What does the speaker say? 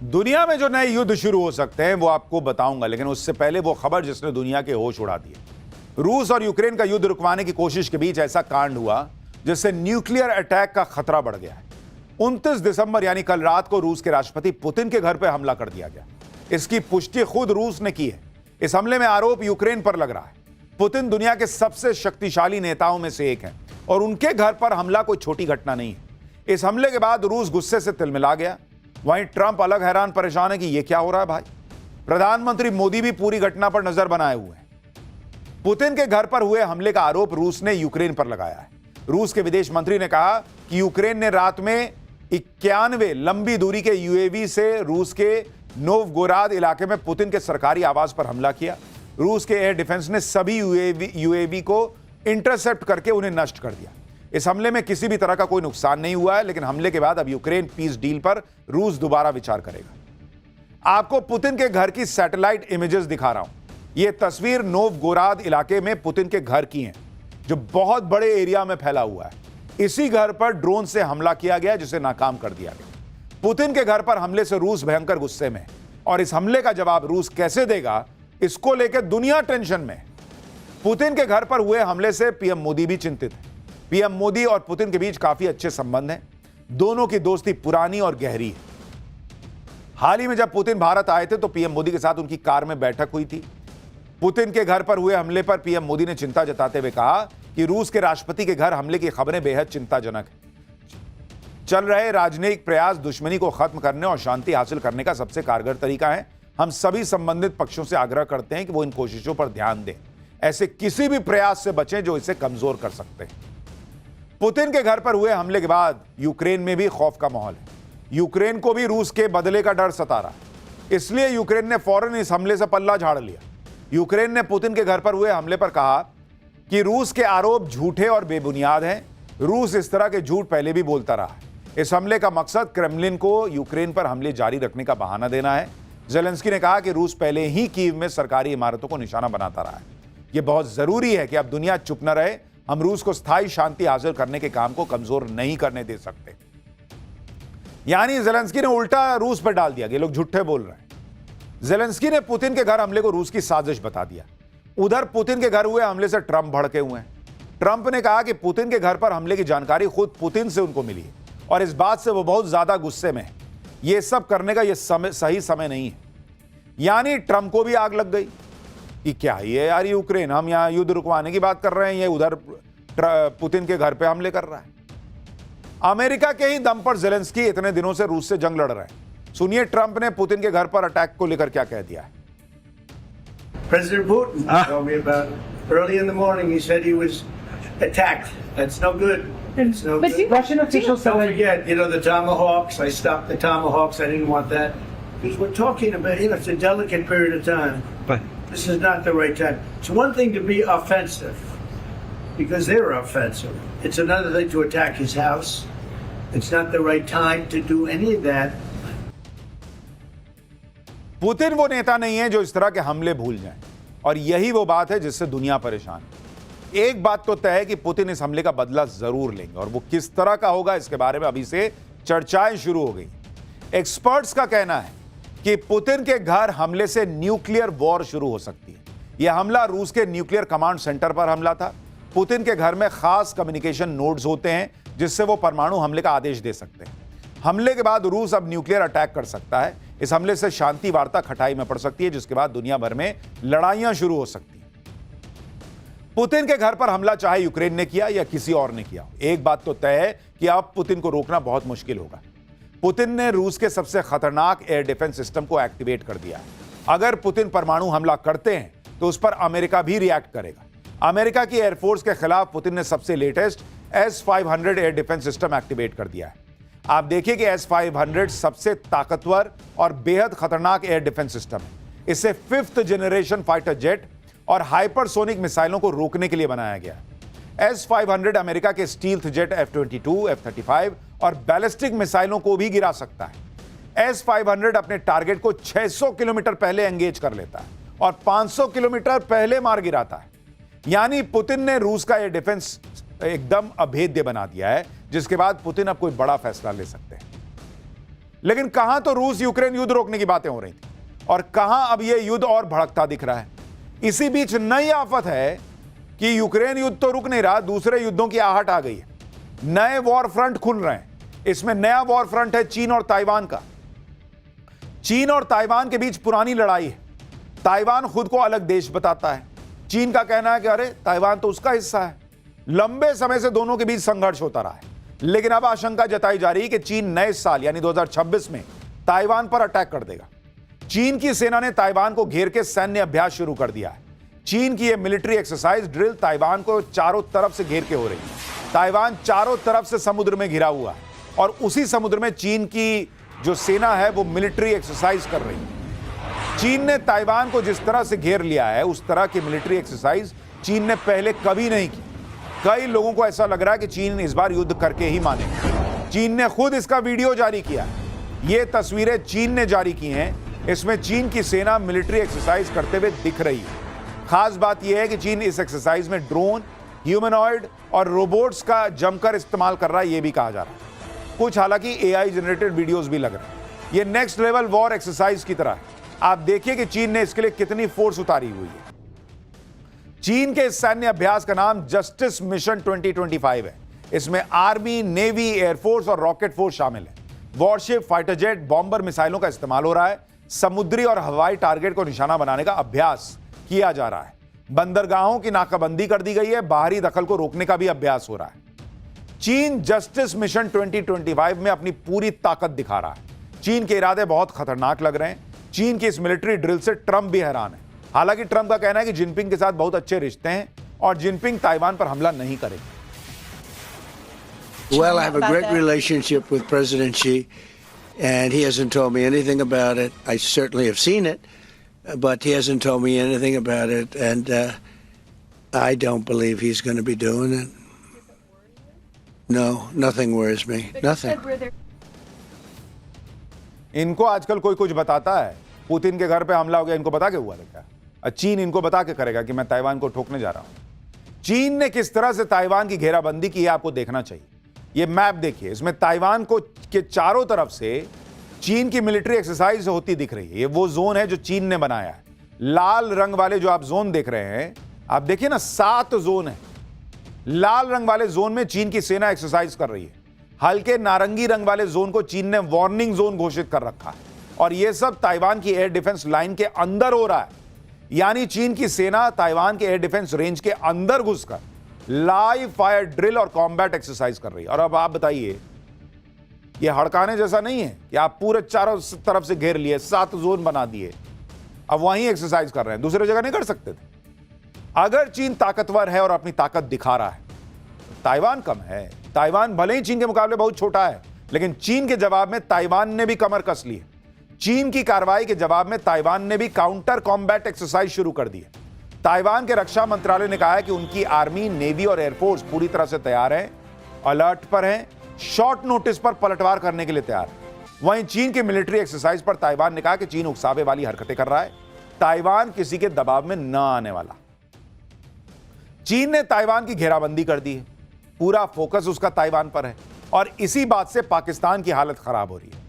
दुनिया में जो नए युद्ध शुरू हो सकते हैं वो आपको बताऊंगा, लेकिन उससे पहले वो खबर जिसने दुनिया के होश उड़ा दिए। रूस और यूक्रेन का युद्ध रुकवाने की कोशिश के बीच ऐसा कांड हुआ जिससे न्यूक्लियर अटैक का खतरा बढ़ गया है। 29 दिसंबर यानी कल रात को रूस के राष्ट्रपति पुतिन के घर पर हमला कर दिया गया। इसकी पुष्टि खुद रूस ने की है। इस हमले में आरोप यूक्रेन पर लग रहा है। पुतिन दुनिया के सबसे शक्तिशाली नेताओं में से एक हैं और उनके घर पर हमला कोई छोटी घटना नहीं है। इस हमले के बाद रूस गुस्से से तिलमिला गया। वहीं ट्रंप अलग हैरान परेशान है कि यह क्या हो रहा है भाई। प्रधानमंत्री मोदी भी पूरी घटना पर नजर बनाए हुए हैं। पुतिन के घर पर हुए हमले का आरोप रूस ने यूक्रेन पर लगाया है। रूस के विदेश मंत्री ने कहा कि यूक्रेन ने रात में 91 लंबी दूरी के यूएवी से रूस के नोवगोराद इलाके में पुतिन के सरकारी आवास पर हमला किया। रूस के एयर डिफेंस ने सभी यूएवी को इंटरसेप्ट करके उन्हें नष्ट कर दिया। इस हमले में किसी भी तरह का कोई नुकसान नहीं हुआ है, लेकिन हमले के बाद अब यूक्रेन पीस डील पर रूस दोबारा विचार करेगा। आपको पुतिन के घर की सैटेलाइट इमेजेस दिखा रहा हूं। यह तस्वीर नोवगोराद इलाके में पुतिन के घर की है, जो बहुत बड़े एरिया में फैला हुआ है। इसी घर पर ड्रोन से हमला किया गया, जिसे नाकाम कर दिया गया। पुतिन के घर पर हमले से रूस भयंकर गुस्से में है और इस हमले का जवाब रूस कैसे देगा, इसको लेकर दुनिया टेंशन में है। पुतिन के घर पर हुए हमले से पीएम मोदी भी चिंतित है। पीएम मोदी और पुतिन के बीच काफी अच्छे संबंध हैं। दोनों की दोस्ती पुरानी और गहरी है। हाल ही में जब पुतिन भारत आए थे तो पीएम मोदी के साथ उनकी कार में बैठक हुई थी। पुतिन के घर पर हुए हमले पर पीएम मोदी ने चिंता जताते हुए कहा कि रूस के राष्ट्रपति के घर हमले की खबरें बेहद चिंताजनक है। चल रहे राजनयिक प्रयास दुश्मनी को खत्म करने और शांति हासिल करने का सबसे कारगर तरीका है। हम सभी संबंधित पक्षों से आग्रह करते हैं कि वो इन कोशिशों पर ध्यान दें। ऐसे किसी भी प्रयास से बचें जो इसे कमजोर कर सकते हैं। पुतिन के घर पर हुए हमले के बाद यूक्रेन में भी खौफ का माहौल है। यूक्रेन को भी रूस के बदले का डर सता रहा है। इसलिए यूक्रेन ने फौरन इस हमले से पल्ला झाड़ लिया। यूक्रेन ने पुतिन के घर पर हुए हमले पर कहा कि रूस के आरोप झूठे और बेबुनियाद हैं। रूस इस तरह के झूठ पहले भी बोलता रहा है। इस हमले का मकसद क्रेमलिन को यूक्रेन पर हमले जारी रखने का बहाना देना है। जेलेंस्की ने कहा कि रूस पहले ही कीव में सरकारी इमारतों को निशाना बनाता रहा है। यह बहुत जरूरी है कि अब दुनिया चुप न रहे। हम रूस को स्थायी शांति हासिल करने के काम को कमजोर नहीं करने दे सकते। यानी जेलेंस्की ने उल्टा रूस पर डाल दिया कि लोग झूठे बोल रहे हैं। जेलेंस्की ने पुतिन के घर हमले को रूस की साजिश बता दिया। उधर पुतिन के घर हुए हमले से ट्रंप भड़के हुए हैं। ट्रंप ने कहा कि पुतिन के घर पर हमले की जानकारी खुद पुतिन से उनको मिली है और इस बात से वो बहुत ज्यादा गुस्से में है। ये सब करने का ये सही समय नहीं है। यानी ट्रंप को भी आग लग गई कि क्या ये यार यूक्रेन, हम यहां युद्ध रुकवाने की बात कर रहे हैं, ये उधर पुतिन के घर पे हमले कर रहा है। अमेरिका के ही दम पर जेलेंस्की इतने दिनों से रूस से जंग लड़ रहे हैं। सुनिए ट्रंप ने पुतिन के घर पर अटैक को लेकर क्या कह दिया है। President Putin told me about it. Early in the morning he said he was attacked. That's no good. It's no good. Russian officials Don't forget, the Tomahawks. I stopped the Tomahawks. I didn't want that. Because we're talking about, it's a delicate period of time. But this is not the right time. It's one thing to be offensive, because they were offensive. It's another thing to attack his house. It's not the right time to do any of that. Putin वो नेता नहीं है जो इस तरह के हमले भूल जाए, और यही वो बात है जिससे दुनिया परेशान है। एक बात तो तय है कि पुतिन इस हमले का बदला जरूर लेंगे, और वो किस तरह का होगा इसके बारे में अभी से चर्चाएं शुरू हो गई। एक्सपर्ट्स का कहना है कि पुतिन के घर हमले से न्यूक्लियर वॉर शुरू हो सकती है। यह हमला रूस के न्यूक्लियर कमांड सेंटर पर हमला था। पुतिन के घर में खास कम्युनिकेशन नोड्स होते हैं जिससे वो परमाणु हमले का आदेश दे सकते हैं। हमले के बाद रूस अब न्यूक्लियर अटैक कर सकता है। इस हमले से शांति वार्ता खटाई में पड़ सकती है, जिसके बाद दुनिया भर में लड़ाइयां शुरू हो सकती हैं। पुतिन के घर पर हमला चाहे यूक्रेन ने किया या किसी और ने किया, एक बात तो तय है कि अब पुतिन को रोकना बहुत मुश्किल होगा। पुतिन ने रूस के सबसे खतरनाक एयर डिफेंस सिस्टम को एक्टिवेट कर दिया है। अगर पुतिन परमाणु हमला करते हैं तो उस पर अमेरिका भी रिएक्ट करेगा। अमेरिका की एयरफोर्स के खिलाफ पुतिन ने सबसे latest S-500 air defence system activate कर दिया है। आप देखिए कि S-500 सबसे ताकतवर और बेहद खतरनाक एयर डिफेंस सिस्टम है। इसे 5th जनरेशन फाइटर जेट और हाइपरसोनिक मिसाइलों को रोकने के लिए बनाया गया है। S-500 अमेरिका के स्टील्थ जेट F-22, F-35 और बैलिस्टिक मिसाइलों को भी गिरा सकता है। S-500 अपने टारगेट को 600 किलोमीटर पहले एंगेज कर लेता है और 500 किलोमीटर पहले मार गिराता है। यानी पुतिन ने रूस का एयर डिफेंस एकदम अभेद्य बना दिया है, जिसके बाद पुतिन अब कोई बड़ा फैसला ले सकते हैं। लेकिन कहां तो रूस यूक्रेन युद्ध रोकने की बातें हो रही थी और कहां अब यह युद्ध और भड़कता दिख रहा है। इसी बीच नई आफत है कि यूक्रेन युद्ध तो रुक नहीं रहा, दूसरे युद्धों की आहट आ गई है। नए वॉर फ्रंट खुल रहे हैं। इसमें नया वॉर फ्रंट है चीन और ताइवान का। चीन और ताइवान के बीच पुरानी लड़ाई है। ताइवान खुद को अलग देश बताता है। चीन का कहना है कि अरे ताइवान तो उसका हिस्सा है। लंबे समय से दोनों के बीच संघर्ष होता रहा है, लेकिन अब आशंका जताई जा रही है कि चीन नए साल यानी 2026 में ताइवान पर अटैक कर देगा। चीन की सेना ने ताइवान को घेर के सैन्य अभ्यास शुरू कर दिया है। चीन की यह मिलिट्री एक्सरसाइज ड्रिल ताइवान को चारों तरफ से घेर के हो रही है। ताइवान चारों तरफ से समुद्र में घिरा हुआ है और उसी समुद्र में चीन की जो सेना है वो मिलिट्री एक्सरसाइज कर रही है। चीन ने ताइवान को जिस तरह से घेर लिया है उस तरह की मिलिट्री एक्सरसाइज चीन ने पहले कभी नहीं की। कई लोगों को ऐसा लग रहा है कि चीन इस बार युद्ध करके ही मानेगा। चीन ने खुद इसका वीडियो जारी किया। ये तस्वीरें चीन ने जारी की हैं। इसमें चीन की सेना मिलिट्री एक्सरसाइज करते हुए दिख रही है। खास बात यह है कि चीन इस एक्सरसाइज में ड्रोन, ह्यूमनॉइड और रोबोट्स का जमकर इस्तेमाल कर रहा है, यह भी कहा जा रहा है। कुछ हालांकि एआई जनरेटेड वीडियोस भी लग रहे हैं। यह नेक्स्ट लेवल वॉर एक्सरसाइज की तरह है। आप देखिए कि चीन ने इसके लिए कितनी फोर्स उतारी हुई है। चीन के इस सैन्य अभ्यास का नाम जस्टिस मिशन 2025 है। इसमें आर्मी, नेवी, एयरफोर्स और रॉकेट फोर्स शामिल है। वॉरशिप, फाइटर जेट, बॉम्बर मिसाइलों का इस्तेमाल हो रहा है। समुद्री और हवाई टारगेट को निशाना बनाने का अभ्यास किया जा रहा है। बंदरगाहों की नाकाबंदी कर दी गई है। बाहरी दखल को रोकने का भी अभ्यास हो रहा है। चीन जस्टिस मिशन 2025 में अपनी पूरी ताकत दिखा रहा है। चीन के इरादे बहुत खतरनाक लग रहे हैं। चीन की इस मिलिट्री ड्रिल से ट्रंप भी हैरान है। हालांकि ट्रंप का कहना है कि जिनपिंग के साथ बहुत अच्छे रिश्ते हैं और जिनपिंग ताइवान पर हमला नहीं करेंगे। Well, I have a great relationship with President Xi, and he hasn't told me anything about it. I certainly have seen it, but he hasn't told me anything about it, and I don't believe he's going to be doing it. No, nothing worries me. Nothing. इनको आजकल कोई कुछ बताता है। Putin के घर पे हमला हो गया, इनको बता के हुआ था क्या? चीन इनको बता के करेगा कि मैं ताइवान को ठोकने जा रहा हूं। चीन ने किस तरह से ताइवान की घेराबंदी की है आपको देखना चाहिए। यह मैप देखिए, इसमें ताइवान को के चारों तरफ से चीन की मिलिट्री एक्सरसाइज होती दिख रही है। ये वो जोन है जो चीन ने बनाया है। लाल रंग वाले जो आप जोन देख रहे हैं, आप देखिए ना, 7 जोन है। लाल रंग वाले जोन में चीन की सेना एक्सरसाइज कर रही है। हल्के नारंगी रंग वाले जोन को चीन ने वार्निंग जोन घोषित कर रखा है और यह सब ताइवान की एयर डिफेंस लाइन के अंदर हो रहा है। यानी चीन की सेना ताइवान के एयर डिफेंस रेंज के अंदर घुसकर लाइव फायर ड्रिल और कॉम्बैट एक्सरसाइज कर रही है। और अब आप बताइए, यह हड़काने जैसा नहीं है कि आप पूरे चारों तरफ से घेर लिए, 7 जोन बना दिए, अब वहीं एक्सरसाइज कर रहे हैं, दूसरी जगह नहीं कर सकते थे। अगर चीन ताकतवर है और अपनी ताकत दिखा रहा है तो ताइवान कम है। ताइवान भले ही चीन के मुकाबले बहुत छोटा है, लेकिन चीन के जवाब में ताइवान ने भी कमर कस ली है। चीन की कार्रवाई के जवाब में ताइवान ने भी काउंटर कॉम्बैट एक्सरसाइज शुरू कर दी है। ताइवान के रक्षा मंत्रालय ने कहा है कि उनकी आर्मी, नेवी और एयरफोर्स पूरी तरह से तैयार है, अलर्ट पर है, शॉर्ट नोटिस पर पलटवार करने के लिए तैयार है। वहीं चीन की मिलिट्री एक्सरसाइज पर ताइवान ने कहा कि चीन उकसावे वाली हरकतें कर रहा है। ताइवान किसी के दबाव में न आने वाला। चीन ने ताइवान की घेराबंदी कर दी है। पूरा फोकस उसका ताइवान पर है और इसी बात से पाकिस्तान की हालत खराब हो रही है।